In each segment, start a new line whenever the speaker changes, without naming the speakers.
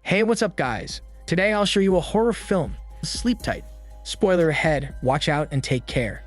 Hey, what's up guys? Today I'll show you a horror film, Sleep Tight. Spoiler ahead, watch out and take care.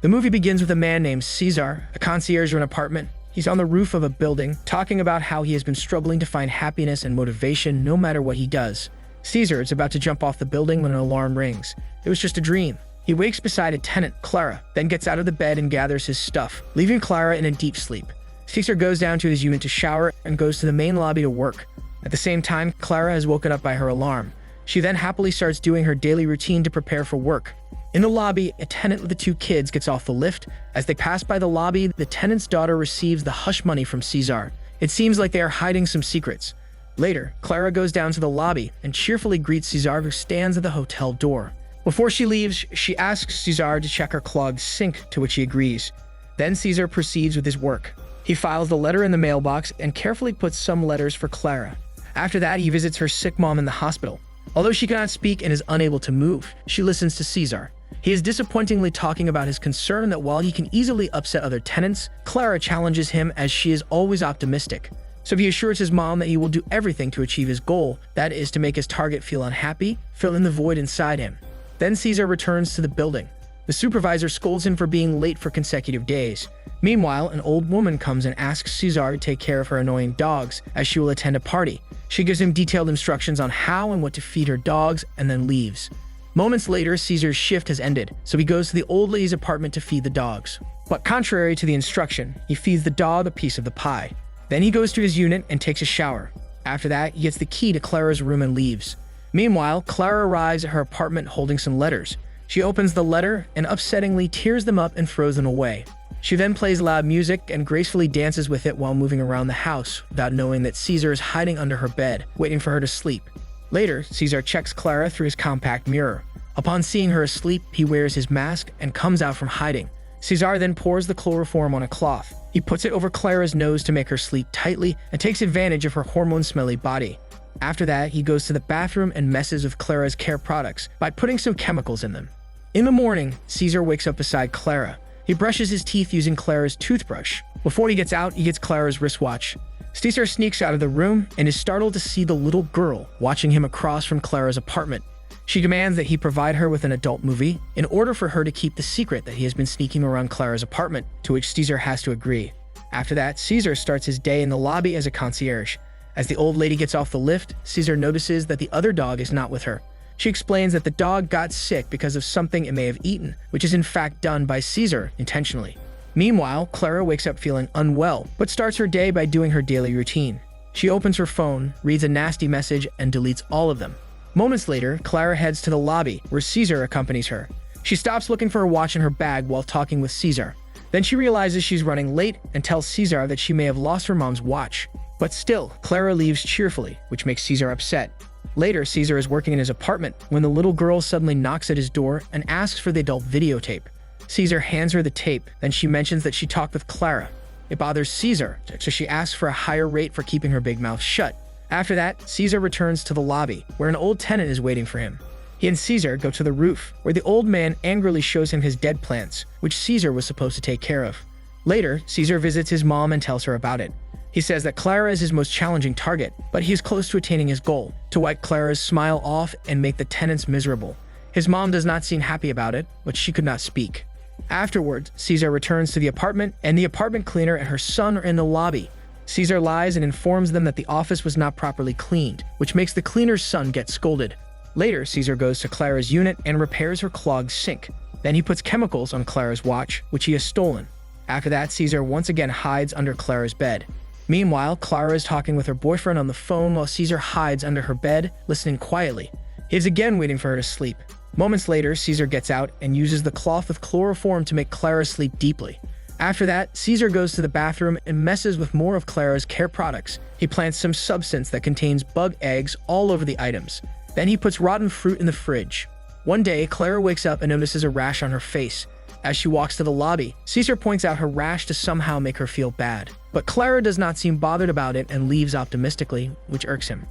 The movie begins with a man named Cesar, a concierge of an apartment. He's on the roof of a building, talking about how he has been struggling to find happiness and motivation no matter what he does. Cesar is about to jump off the building when an alarm rings. It was just a dream. He wakes beside a tenant, Clara, then gets out of the bed and gathers his stuff, leaving Clara in a deep sleep. Cesar goes down to his unit to shower and goes to the main lobby to work. At the same time, Clara has woken up by her alarm. She then happily starts doing her daily routine to prepare for work. In the lobby, a tenant with the two kids gets off the lift. As they pass by the lobby, the tenant's daughter receives the hush money from Cesar. It seems like they are hiding some secrets. Later, Clara goes down to the lobby and cheerfully greets Cesar, who stands at the hotel door. Before she leaves, she asks Cesar to check her clogged sink, to which he agrees. Then Cesar proceeds with his work. He files the letter in the mailbox and carefully puts some letters for Clara. After that, he visits her sick mom in the hospital. Although she cannot speak and is unable to move, she listens to Cesar. He is disappointingly talking about his concern that while he can easily upset other tenants, Clara challenges him as she is always optimistic. So he assures his mom that he will do everything to achieve his goal, that is to make his target feel unhappy, fill in the void inside him. Then Cesar returns to the building. The supervisor scolds him for being late for consecutive days. Meanwhile, an old woman comes and asks Cesar to take care of her annoying dogs as she will attend a party. She gives him detailed instructions on how and what to feed her dogs and then leaves. Moments later, Cesar's shift has ended, so he goes to the old lady's apartment to feed the dogs. But contrary to the instruction, he feeds the dog a piece of the pie. Then he goes to his unit and takes a shower. After that, he gets the key to Clara's room and leaves. Meanwhile, Clara arrives at her apartment holding some letters. She opens the letter and upsettingly tears them up and throws them away. She then plays loud music and gracefully dances with it while moving around the house without knowing that Cesar is hiding under her bed, waiting for her to sleep. Later, Cesar checks Clara through his compact mirror. Upon seeing her asleep, he wears his mask and comes out from hiding. Cesar then pours the chloroform on a cloth. He puts it over Clara's nose to make her sleep tightly and takes advantage of her hormone-smelly body. After that, he goes to the bathroom and messes with Clara's care products by putting some chemicals in them. In the morning, Cesar wakes up beside Clara. He brushes his teeth using Clara's toothbrush. Before he gets out, he gets Clara's wristwatch. Cesar sneaks out of the room and is startled to see the little girl watching him across from Clara's apartment. She demands that he provide her with an adult movie in order for her to keep the secret that he has been sneaking around Clara's apartment, to which Cesar has to agree. After that, Cesar starts his day in the lobby as a concierge. As the old lady gets off the lift, Cesar notices that the other dog is not with her. She explains that the dog got sick because of something it may have eaten, which is in fact done by Cesar intentionally. Meanwhile, Clara wakes up feeling unwell, but starts her day by doing her daily routine. She opens her phone, reads a nasty message, and deletes all of them. Moments later, Clara heads to the lobby, where Cesar accompanies her. She stops looking for her watch in her bag while talking with Cesar. Then she realizes she's running late and tells Cesar that she may have lost her mom's watch. But still, Clara leaves cheerfully, which makes Cesar upset. Later, Cesar is working in his apartment when the little girl suddenly knocks at his door and asks for the adult videotape. Cesar hands her the tape, then she mentions that she talked with Clara. It bothers Cesar, so she asks for a higher rate for keeping her big mouth shut. After that, Cesar returns to the lobby, where an old tenant is waiting for him. He and Cesar go to the roof, where the old man angrily shows him his dead plants, which Cesar was supposed to take care of. Later, Cesar visits his mom and tells her about it. He says that Clara is his most challenging target, but he is close to attaining his goal, to wipe Clara's smile off and make the tenants miserable. His mom does not seem happy about it, but she could not speak. Afterwards, Cesar returns to the apartment, and the apartment cleaner and her son are in the lobby. Cesar lies and informs them that the office was not properly cleaned, which makes the cleaner's son get scolded. Later, Cesar goes to Clara's unit and repairs her clogged sink. Then he puts chemicals on Clara's watch, which he has stolen. After that, Cesar once again hides under Clara's bed. Meanwhile, Clara is talking with her boyfriend on the phone while Cesar hides under her bed, listening quietly. He is again waiting for her to sleep. Moments later, Cesar gets out and uses the cloth with chloroform to make Clara sleep deeply. After that, Cesar goes to the bathroom and messes with more of Clara's care products. He plants some substance that contains bug eggs all over the items. Then he puts rotten fruit in the fridge. One day, Clara wakes up and notices a rash on her face. As she walks to the lobby, Cesar points out her rash to somehow make her feel bad. But Clara does not seem bothered about it and leaves optimistically, which irks him.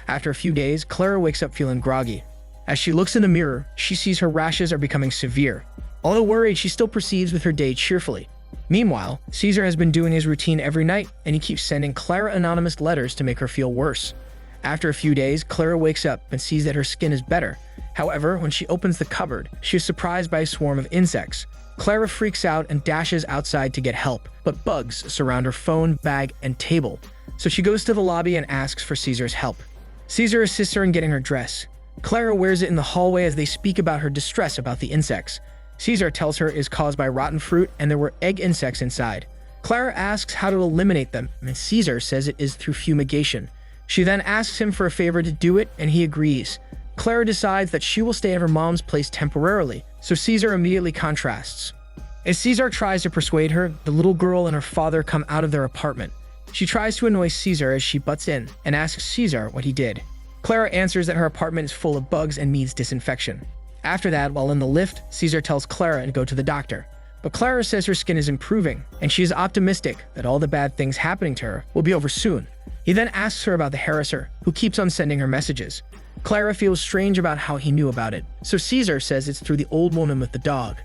After a few days, Clara wakes up feeling groggy. As she looks in the mirror, she sees her rashes are becoming severe. Although worried, she still proceeds with her day cheerfully. Meanwhile, Caesar has been doing his routine every night, and he keeps sending Clara anonymous letters to make her feel worse. After a few days, Clara wakes up and sees that her skin is better. However, when she opens the cupboard, she is surprised by a swarm of insects. Clara freaks out and dashes outside to get help, but bugs surround her phone, bag, and table. So she goes to the lobby and asks for Caesar's help. Caesar assists her in getting her dress. Clara wears it in the hallway as they speak about her distress about the insects. Caesar tells her it is caused by rotten fruit and there were egg insects inside. Clara asks how to eliminate them, and Caesar says it is through fumigation. She then asks him for a favor to do it, and he agrees. Clara decides that she will stay at her mom's place temporarily, so Caesar immediately contrasts. As Caesar tries to persuade her, the little girl and her father come out of their apartment. She tries to annoy Caesar as she butts in and asks Caesar what he did. Clara answers that her apartment is full of bugs and needs disinfection. After that, while in the lift, Caesar tells Clara to go to the doctor. But Clara says her skin is improving, and she is optimistic that all the bad things happening to her will be over soon. He then asks her about the harasser, who keeps on sending her messages. Clara feels strange about how he knew about it, so Caesar says it's through the old woman with the dog.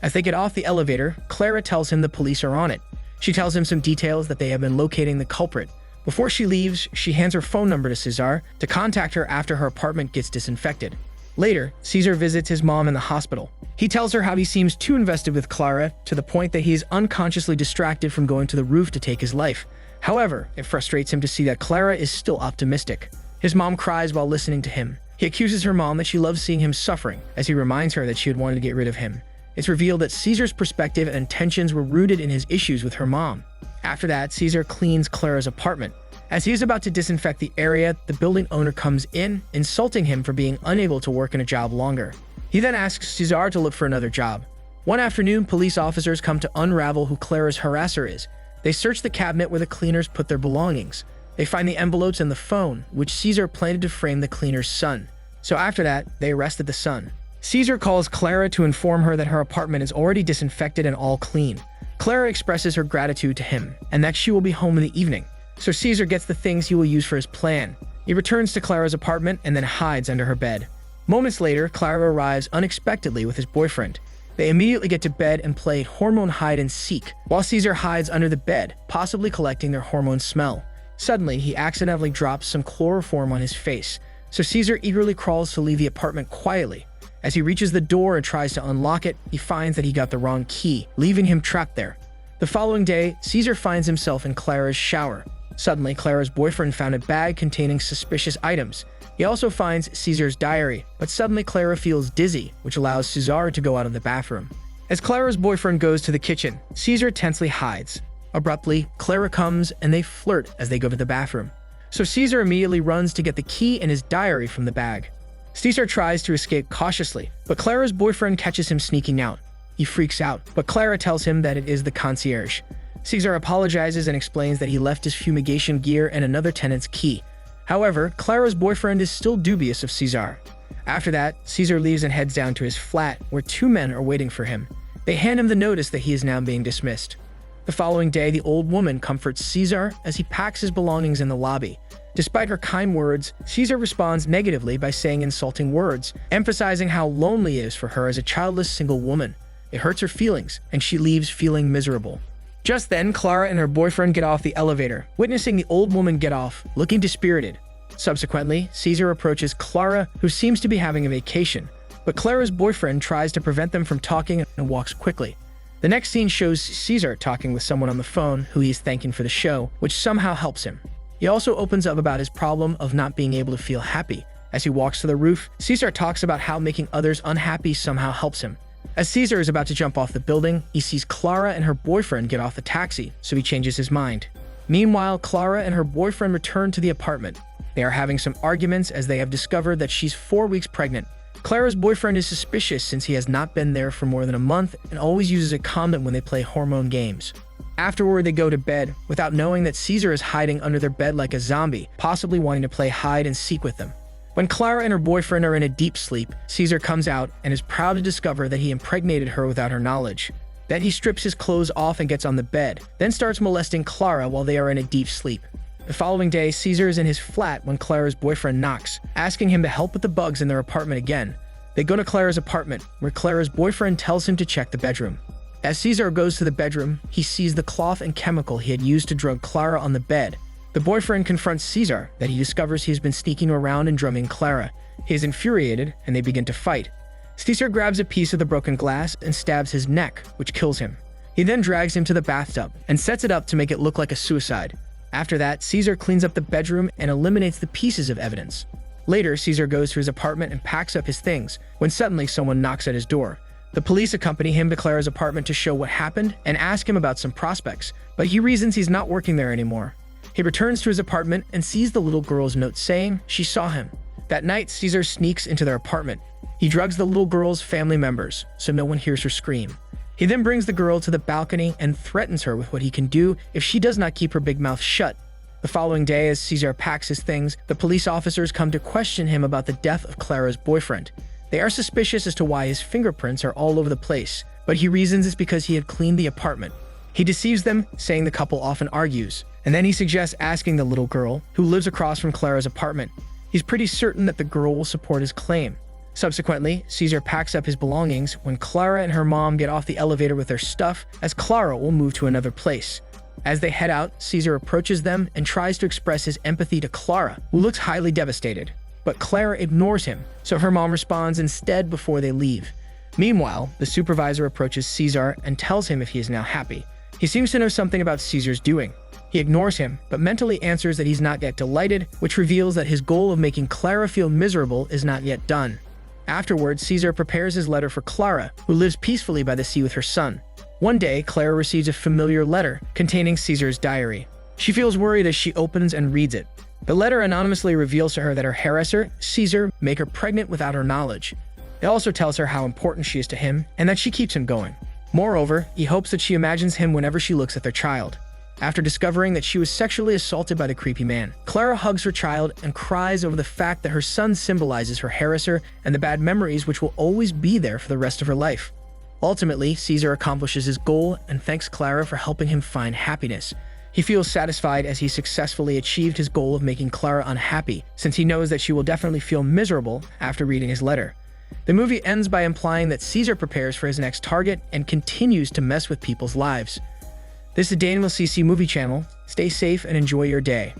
As they get off the elevator, Clara tells him the police are on it. She tells him some details that they have been locating the culprit. Before she leaves, she hands her phone number to Caesar to contact her after her apartment gets disinfected. Later, Caesar visits his mom in the hospital. He tells her how he seems too invested with Clara to the point that he is unconsciously distracted from going to the roof to take his life. However, it frustrates him to see that Clara is still optimistic. His mom cries while listening to him. He accuses her mom that she loves seeing him suffering, as he reminds her that she had wanted to get rid of him. It's revealed that Caesar's perspective and intentions were rooted in his issues with her mom. After that, Caesar cleans Clara's apartment. As he is about to disinfect the area, the building owner comes in, insulting him for being unable to work in a job longer. He then asks Caesar to look for another job. One afternoon, police officers come to unravel who Clara's harasser is. They search the cabinet where the cleaners put their belongings. They find the envelopes and the phone, which Caesar planted to frame the cleaner's son. So after that, they arrested the son. Caesar calls Clara to inform her that her apartment is already disinfected and all clean. Clara expresses her gratitude to him, and that she will be home in the evening. So Caesar gets the things he will use for his plan. He returns to Clara's apartment and then hides under her bed. Moments later, Clara arrives unexpectedly with his boyfriend. They immediately get to bed and play hormone hide and seek, while Caesar hides under the bed, possibly collecting their hormone smell. Suddenly, he accidentally drops some chloroform on his face, so Caesar eagerly crawls to leave the apartment quietly. As he reaches the door and tries to unlock it, he finds that he got the wrong key, leaving him trapped there. The following day, Caesar finds himself in Clara's shower. Suddenly, Clara's boyfriend found a bag containing suspicious items. He also finds Caesar's diary, but suddenly Clara feels dizzy, which allows Caesar to go out of the bathroom. As Clara's boyfriend goes to the kitchen, Caesar tensely hides. Abruptly, Clara comes and they flirt as they go to the bathroom. So Caesar immediately runs to get the key and his diary from the bag. Caesar tries to escape cautiously, but Clara's boyfriend catches him sneaking out. He freaks out, but Clara tells him that it is the concierge. Caesar apologizes and explains that he left his fumigation gear and another tenant's key. However, Clara's boyfriend is still dubious of Caesar. After that, Caesar leaves and heads down to his flat, where two men are waiting for him. They hand him the notice that he is now being dismissed. The following day, the old woman comforts Caesar as he packs his belongings in the lobby. Despite her kind words, Caesar responds negatively by saying insulting words, emphasizing how lonely it is for her as a childless single woman. It hurts her feelings, and she leaves feeling miserable. Just then, Clara and her boyfriend get off the elevator, witnessing the old woman get off, looking dispirited. Subsequently, Caesar approaches Clara, who seems to be having a vacation, but Clara's boyfriend tries to prevent them from talking and walks quickly. The next scene shows Caesar talking with someone on the phone who he is thanking for the show, which somehow helps him. He also opens up about his problem of not being able to feel happy. As he walks to the roof, Caesar talks about how making others unhappy somehow helps him. As Caesar is about to jump off the building, he sees Clara and her boyfriend get off the taxi, so he changes his mind. Meanwhile, Clara and her boyfriend return to the apartment. They are having some arguments as they have discovered that she's 4 weeks pregnant. Clara's boyfriend is suspicious since he has not been there for more than a month and always uses a condom when they play hormone games. Afterward, they go to bed without knowing that Caesar is hiding under their bed like a zombie, possibly wanting to play hide and seek with them. When Clara and her boyfriend are in a deep sleep, Caesar comes out and is proud to discover that he impregnated her without her knowledge. Then he strips his clothes off and gets on the bed, then starts molesting Clara while they are in a deep sleep. The following day, Caesar is in his flat when Clara's boyfriend knocks, asking him to help with the bugs in their apartment again. They go to Clara's apartment, where Clara's boyfriend tells him to check the bedroom. As Caesar goes to the bedroom, he sees the cloth and chemical he had used to drug Clara on the bed. The boyfriend confronts Caesar that he discovers he has been sneaking around and drumming Clara. He is infuriated, and they begin to fight. Caesar grabs a piece of the broken glass and stabs his neck, which kills him. He then drags him to the bathtub and sets it up to make it look like a suicide. After that, Caesar cleans up the bedroom and eliminates the pieces of evidence. Later, Caesar goes to his apartment and packs up his things, when suddenly someone knocks at his door. The police accompany him to Clara's apartment to show what happened and ask him about some prospects, but he reasons he's not working there anymore. He returns to his apartment and sees the little girl's note saying she saw him. That night, Caesar sneaks into their apartment. He drugs the little girl's family members, so no one hears her scream. He then brings the girl to the balcony and threatens her with what he can do if she does not keep her big mouth shut. The following day, as Caesar packs his things, the police officers come to question him about the death of Clara's boyfriend. They are suspicious as to why his fingerprints are all over the place, but he reasons it's because he had cleaned the apartment. He deceives them, saying the couple often argues, and then he suggests asking the little girl, who lives across from Clara's apartment. He's pretty certain that the girl will support his claim. Subsequently, Caesar packs up his belongings when Clara and her mom get off the elevator with their stuff, as Clara will move to another place. As they head out, Caesar approaches them and tries to express his empathy to Clara, who looks highly devastated. But Clara ignores him, so her mom responds instead before they leave. Meanwhile, the supervisor approaches Caesar and tells him if he is now happy. He seems to know something about Caesar's doing. He ignores him, but mentally answers that he's not yet delighted, which reveals that his goal of making Clara feel miserable is not yet done. Afterwards, Caesar prepares his letter for Clara, who lives peacefully by the sea with her son. One day, Clara receives a familiar letter containing Caesar's diary. She feels worried as she opens and reads it. The letter anonymously reveals to her that her hairdresser, Caesar, make her pregnant without her knowledge. It also tells her how important she is to him and that she keeps him going. Moreover, he hopes that she imagines him whenever she looks at their child. After discovering that she was sexually assaulted by the creepy man, Clara hugs her child and cries over the fact that her son symbolizes her hairdresser and the bad memories which will always be there for the rest of her life. Ultimately, Caesar accomplishes his goal and thanks Clara for helping him find happiness. He feels satisfied as he successfully achieved his goal of making Clara unhappy, since he knows that she will definitely feel miserable after reading his letter. The movie ends by implying that Caesar prepares for his next target and continues to mess with people's lives. This is Daniel CC Movie Channel. Stay safe and enjoy your day.